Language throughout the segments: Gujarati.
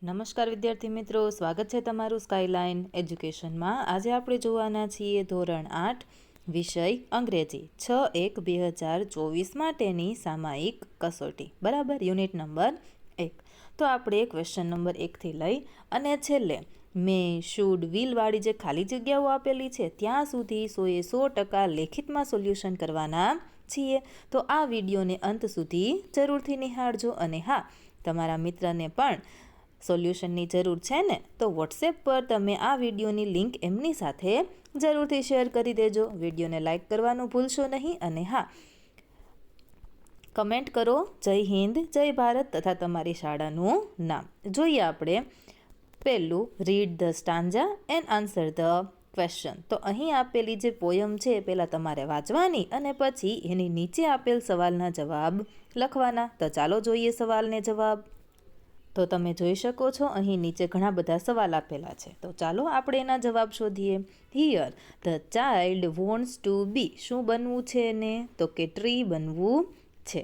નમસ્કાર વિદ્યાર્થી મિત્રો, સ્વાગત છે તમારું સ્કાયલાઇન એજ્યુકેશનમાં. આજે આપણે જોવાના છીએ ધોરણ 8 વિષય અંગ્રેજી 6/1/2024 માટેની સામાયિક કસોટી. બરાબર, યુનિટ નંબર 1. તો આપણે ક્વેશ્ચન નંબર 1થી લઈ અને છેલ્લે મેં શુડ વિલ વાળી જે ખાલી જગ્યાઓ આપેલી છે ત્યાં સુધી 100% લેખિતમાં સોલ્યુશન કરવાના છીએ. તો આ વિડીયોને અંત સુધી જરૂરથી નિહાળજો. અને હા, તમારા મિત્રને પણ સોલ્યુશનની જરૂર છે ને, તો વોટ્સએપ પર તમે આ વિડીયોની લિંક એમની સાથે જરૂરથી શેર કરી દેજો. વિડીયોને લાઇક કરવાનું ભૂલશો નહીં. અને હા, કમેન્ટ કરો જય હિન્દ, જય ભારત તથા તમારી શાળાનું નામ. જોઈએ આપણે પહેલું, read the stanza and answer the question. તો અહીં આપેલી જે પોયમ છે એ પહેલાં તમારે વાંચવાની અને પછી એની નીચે આપેલ સવાલના જવાબ લખવાના. તો ચાલો જોઈએ સવાલને જવાબ. તો તમે જોઈ શકો છો અહીં નીચે ઘણા બધા સવાલ આપેલા છે. તો ચાલો આપણે એના જવાબ શોધીએ. Here the child wants to be, શું બનવું છે એને? તો કે ટ્રી બનવું છે.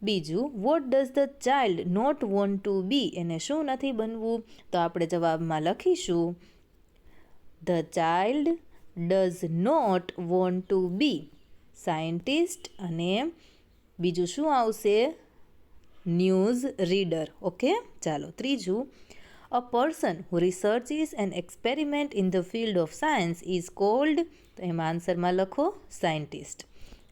બીજું, what does the child not want to be, એને શું નથી બનવું? તો આપણે જવાબમાં લખીશું the child does not want to be scientist. અને બીજું શું આવશે? News reader. ઓકે, ચાલો. ત્રીજું, a person who researches and experiment in the field of science is called, તો એમાં આન્સરમાં લખો સાયન્ટિસ્ટ.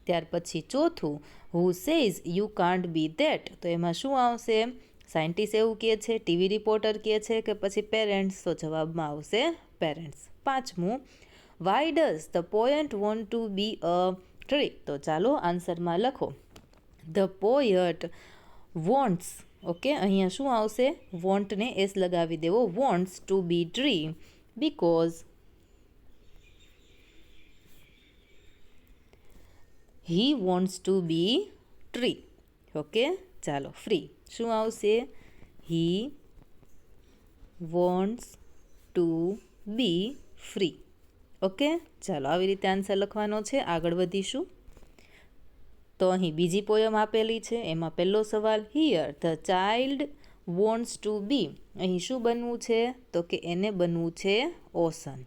ત્યાર પછી ચોથું, who says you can't be that, તો એમાં શું આવશે? સાયન્ટિસ્ટ એવું કહે છે, ટીવી રિપોર્ટર કહે છે કે પછી પેરેન્ટ્સ? તો જવાબમાં આવશે પેરેન્ટ્સ. પાંચમું, why does the poet want to be a tree, તો ચાલો આન્સરમાં લખો ધ પોયટ વોન્ટ્સ. ઓકે, અહીંયા શું આવશે? વોન્ટને એસ લગાવી દેવો. Wants to be tree because he wants to be tree. Okay, ચાલો. ફ્રી શું આવશે? He wants to be free. Okay, ચાલો. આવી રીતે આન્સર લખવાનો છે. આગળ વધીશું. તો અહીં બીજી પોયમ આપેલી છે, એમાં પહેલો સવાલ, here the child wants to be, અહીં શું બનવું છે? તો કે એને બનવું છે ocean.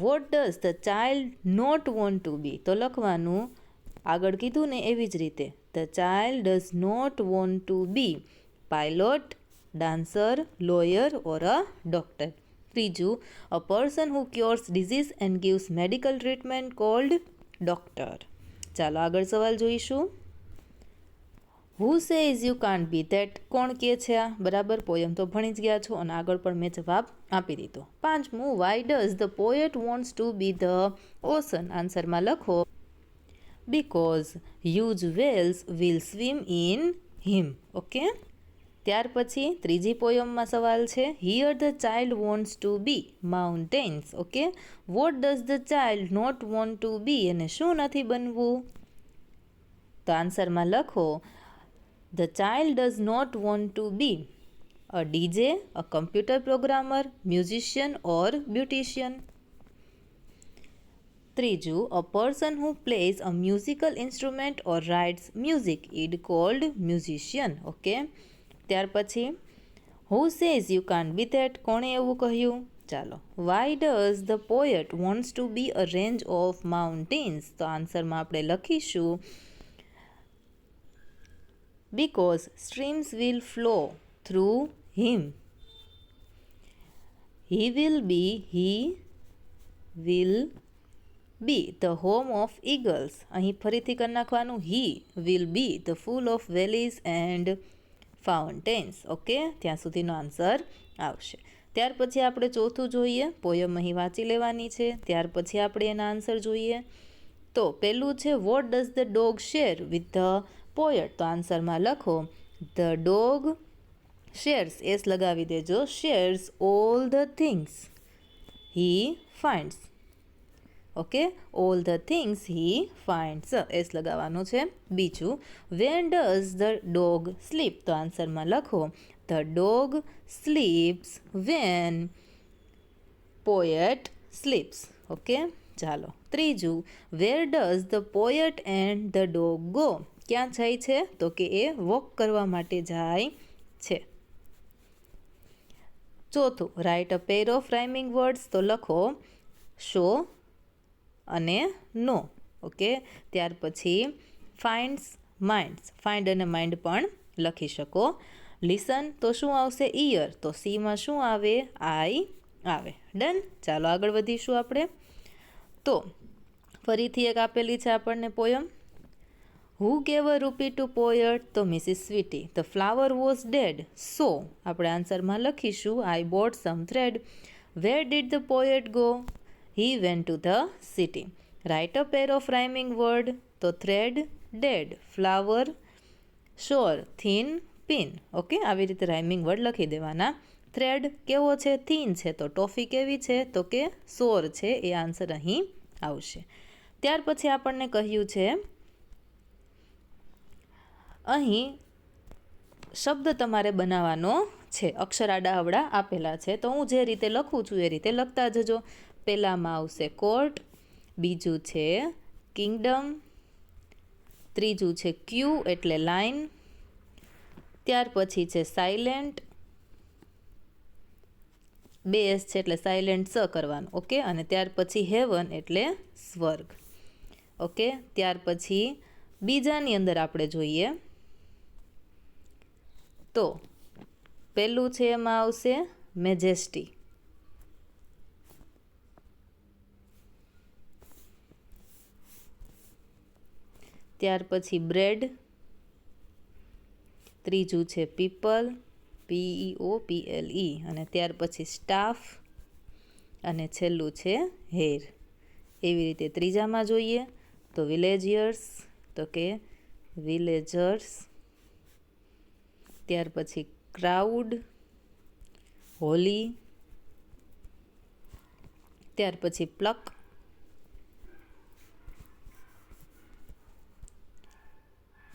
What does the child not want to be, તો લખવાનું આગળ કીધું ને એવી જ રીતે, the child does not want to be pilot, dancer, lawyer or a doctor. ત્રીજું, a person who cures disease and gives medical treatment called doctor. ચાલો આગળ સવાલ જોઈશું. Who says you can't be that, કોણ કહે છે આ? બરાબર, પોયમ તો ભણી જ ગયા છો અને આગળ પણ મેં જવાબ આપી દીધો. પાંચમું, why does the poet wants to be the ocean, આન્સરમાં લખો because huge whales will swim in him. Okay, ત્યાર પછી ત્રીજી પોયમમાં સવાલ છે, here the child wants to be mountains. Okay, what does the child not want to be, એને શું નથી બનવું? તો આન્સરમાં લખો the child does not want to be a DJ, a computer programmer, musician or beautician. ત્રીજું, a person who plays a musical instrument or writes music is called musician. Okay, ત્યાર પછી who says you can't be that, કોણે એવું કહ્યું? ચાલો. Why does the poet wants to be a range of mountains, તો આન્સરમાં આપણે લખીશું because streams will flow through him. He will be the home of eagles. અહીં ફરીથી કરી નાખવાનું, he will be the full of valleys and fountains. Okay, ત્યાં સુધીનો આન્સર આવશે. ત્યાર પછી આપણે ચોથું જોઈએ. પોયમ અહીં વાંચી લેવાની છે, ત્યાર પછી આપણે એના આન્સર જોઈએ. તો પહેલું છે, what does the dog share with the poet, તો આન્સરમાં લખો ધ ડોગ શેર્સ, એસ લગાવી દેજો, shares all the things he finds. Okay, all the things he finds, S લગાવવાનું છે. બીજું, when does the dog sleep, તો આન્સરમાં લખો the dog sleeps when poet sleeps. Okay, ચાલો. ત્રીજું, where does the poet and the dog go, ક્યાં જાય છે? તો કે એ વોક કરવા માટે જાય છે. ચોથું, right a pair of rhyming words, તો લખો શો અને નો. ઓકે, ત્યાર પછી ફાઇન્ડ્સ માઇન્ડ્સ, ફાઇન્ડ અને માઇન્ડ પણ લખી શકો. લિસન તો શું આવશે? ઇયર, તો સીમાં શું આવે? આઈ આવે. ડન. ચાલો આગળ વધીશું આપણે. તો ફરીથી એક આપેલી છે આપણને poem. Who gave a rupee to poet? તો Mrs Sweety. The flower was dead, so આપણે આન્સરમાં લખીશું I bought some thread. Where did the poet go? He went to the city. Write a pair of rhyming word, તો thread, dead, flower, shore, thin, pin. Okay, આવી રીતે રાઇમિંગ વર્ડ લખી દેવાના. થ્રેડ કેવો છે? થીન છે. તો ટોફી કેવી છે? તો કે સોર છે. એ આન્સર અહીં આવશે. ત્યાર પછી આપણને કહ્યું છે અહીં શબ્દ તમારે બનાવવાનો છે. અક્ષર આડા અવડા આપેલા છે, તો હું જે રીતે લખું છું એ રીતે લખતા જજો. પહેલામાં આવશે કોર્ટ, બીજું છે કિંગડમ, ત્રીજું છે ક્યુ એટલે લાઈન, ત્યાર પછી છે સાયલેન્ટ, બે એસ છે એટલે સાયલેન્ટ સ કરવાનું. ઓકે, અને ત્યાર પછી હેવન એટલે સ્વર્ગ. ઓકે, ત્યાર પછી બીજાની અંદર આપણે જોઈએ તો પહેલું છે એમાં આવશે મેજેસ્ટી, ત્યાર પછી બ્રેડ, ત્રીજું છે પીપલ, PEOPLE, અને ત્યાર પછી સ્ટાફ, અને છેલ્લું છે હેર. એવી રીતે ત્રીજામાં જોઈએ તો વિલેજિયર્સ, તો કે વિલેજર્સ, ત્યાર પછી ક્રાઉડ, હોલી, ત્યાર પછી પ્લક,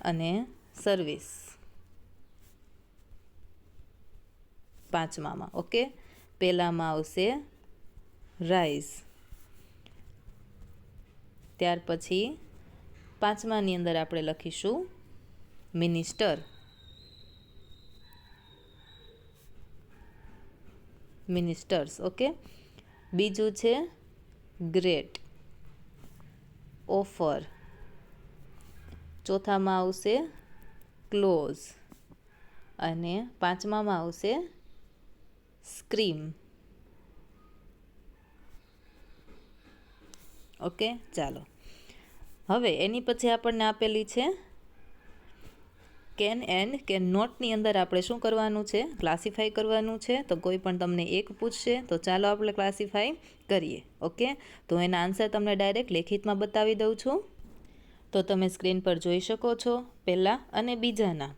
અને સર્વિસ પાંચમામાં. ઓકે, પહેલામાં આવશે રાઇઝ, ત્યાર પછી પાંચમાની અંદર આપણે લખીશું મિનિસ્ટર, મિનિસ્ટર્સ. ઓકે, બીજું છે ગ્રેટ, ઓફર, ચોથામાં આવશે ક્લોઝ, અને પાંચમામાં આવશે સ્ક્રીમ. ઓકે, ચાલો હવે એની પછી આપણને આપેલી છે કેન એન્ડ કેન નોટની અંદર આપણે શું કરવાનું છે? ક્લાસિફાઈ કરવાનું છે. તો કોઈ પણ તમને એક પૂછશે તો ચાલો આપણે ક્લાસિફાઈ કરીએ. ઓકે, તો એના આન્સર તમને ડાયરેક્ટ લેખિતમાં બતાવી દઉં છું. તો તમે સ્ક્રીન પર જોઈ શકો છો પહેલાં અને બીજાના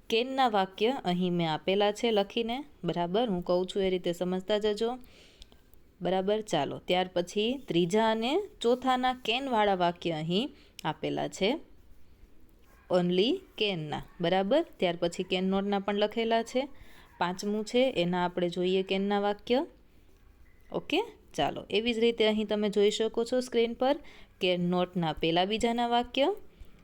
કેનના વાક્ય અહીં મેં આપેલા છે લખીને. બરાબર, હું કહું છું એ રીતે સમજતા જજો. બરાબર, ચાલો ત્યાર પછી ત્રીજા અને ચોથાના કેનવાળા વાક્ય અહીં આપેલા છે, ઓનલી કેનના. બરાબર, ત્યાર પછી કેન નોટના પણ લખેલા છે. પાંચમું છે એના આપણે જોઈએ કેનના વાક્ય. ઓકે, ચાલો એવી જ રીતે અહીં તમે જોઈ શકો છો સ્ક્રીન પર કેન નોટના પહેલા બીજાના વાક્ય,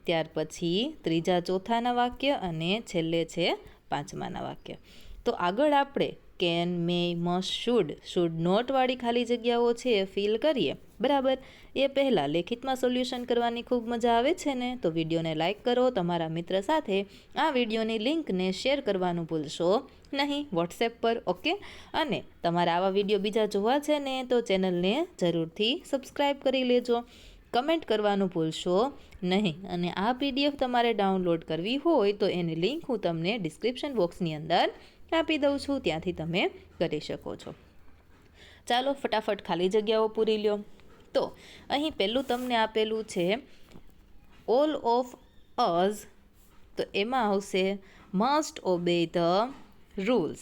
ત્યાર પછી ત્રીજા ચોથાના વાક્ય, અને છેલ્લે છે પાંચમાના વાક્ય. તો આગળ આપણે કેન, મે, મસ્ટ, શુડ નોટવાળી ખાલી જગ્યાઓ છે એ ફિલ કરીએ. બરાબર, એ પહેલાં લેખિતમાં સોલ્યુશન કરવાની ખૂબ મજા આવે છે ને, તો વિડીયોને લાઇક કરો, તમારા મિત્ર સાથે આ વિડીયોની લિંકને શેર કરવાનું ભૂલશો નહીં વોટ્સએપ પર. ઓકે, અને તમારા આવા વિડીયો બીજા જોવા છે ને તો ચેનલને જરૂરથી સબસ્ક્રાઈબ કરી લેજો. કમેન્ટ કરવાનું ભૂલશો નહીં, અને આ PDF તમારે ડાઉનલોડ કરવી હોય તો એની લિંક હું તમને ડિસ્ક્રિપ્શન બોક્સની અંદર આપી દઉં છું, ત્યાંથી તમે કરી શકો છો. ચાલો ફટાફટ ખાલી જગ્યાઓ પૂરી લ્યો. તો અહીં પહેલું તમને આપેલું છે ઓલ ઓફ અસ, તો એમાં આવશે મસ્ટ ઓબે ધ રૂલ્સ,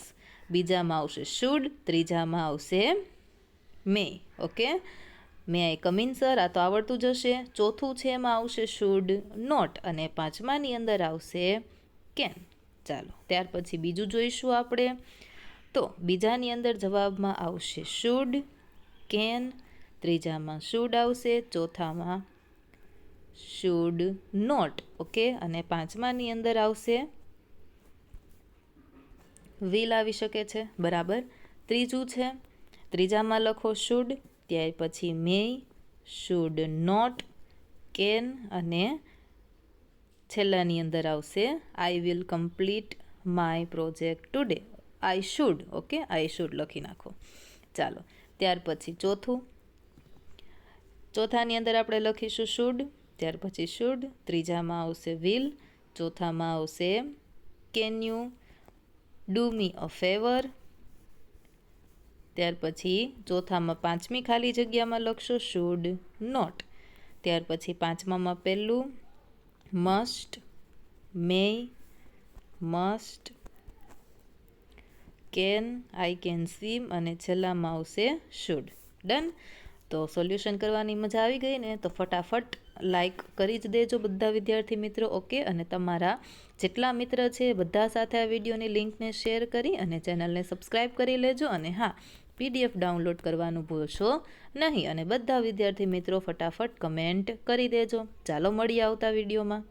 બીજામાં આવશે શુડ, ત્રીજામાં આવશે may. Okay, may I come in sir, આ તો આવડતું જ હશે. ચોથું છે એમાં આવશે શુડ નોટ, અને પાંચમાની અંદર આવશે કેન. ચાલો ત્યાર પછી બીજું જોઈશું આપણે. તો બીજાની અંદર જવાબમાં આવશે શુડ, કેન, ત્રીજામાં શુડ આવશે, ચોથામાં શુડ નોટ. ઓકે, અને પાંચમાની અંદર આવશે વિલ આવી શકે છે. બરાબર, ત્રીજું છે, ત્રીજામાં લખો શુડ, ત્યાર પછી મેય, શુડ નોટ, કેન અને છેલ્લાની અંદર આવશે I will complete my project today. I should, okay, I should લખી નાખો. ચાલો, ત્યાર પછી ચોથાની અંદર આપણે લખીશું શુડ, ત્યાર પછી શુડ, ત્રીજામાં આવશે વિલ, ચોથામાં આવશે can you do me a favour, ત્યાર પછી ચોથામાં પાંચમી ખાલી જગ્યામાં લખશો શુડ નોટ, ત્યાર પછી પાંચમામાં પહેલું મસ્ટ, મેય, must, can, I can swim અને છેલ્લામાં આવશે શુડ. ડન. તો સોલ્યુશન કરવાની મજા આવી ગઈ ને? તો ફટાફટ લાઈક કરી જ દેજો બધા વિદ્યાર્થી મિત્રો, ઓકે. અને તમારા જેટલા મિત્ર છે બધા સાથે આ વિડીયોની લિંકને શેર કરી અને ચેનલને સબસ્ક્રાઈબ કરી લેજો. અને હા, PDF ડાઉનલોડ કરવાનું ભૂલશો નહીં. અને બધા વિદ્યાર્થી મિત્રો ફટાફટ કમેન્ટ કરી દેજો. ચાલો મળીએ આવતા વિડીયોમાં.